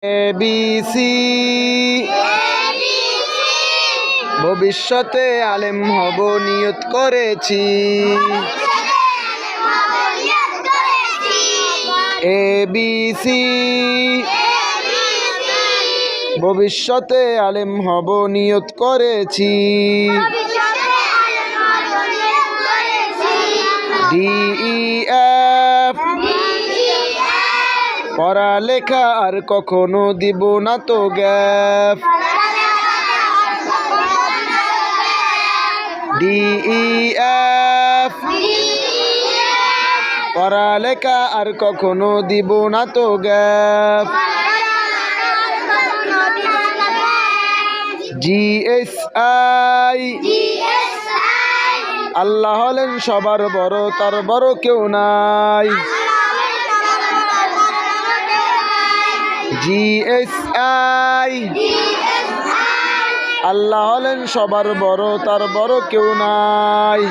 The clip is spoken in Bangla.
ABC ভবিষ্যতে আলেম হব নিয়ত করেছি। ABC ভবিষ্যতে আলেম হব নিয়ত করেছি। DEF পড়ালেখা আর কখনো দিব না তো গ্যাপ। DEF পড়ালেখা আর কখনো দিব না তো গ্যাপ। GSI আল্লাহ হলেন সবার বড়, তার বড় কেউ নাই। GSI আল্লাহ হলেন সবার বড়, তার বড় কেউ নাই।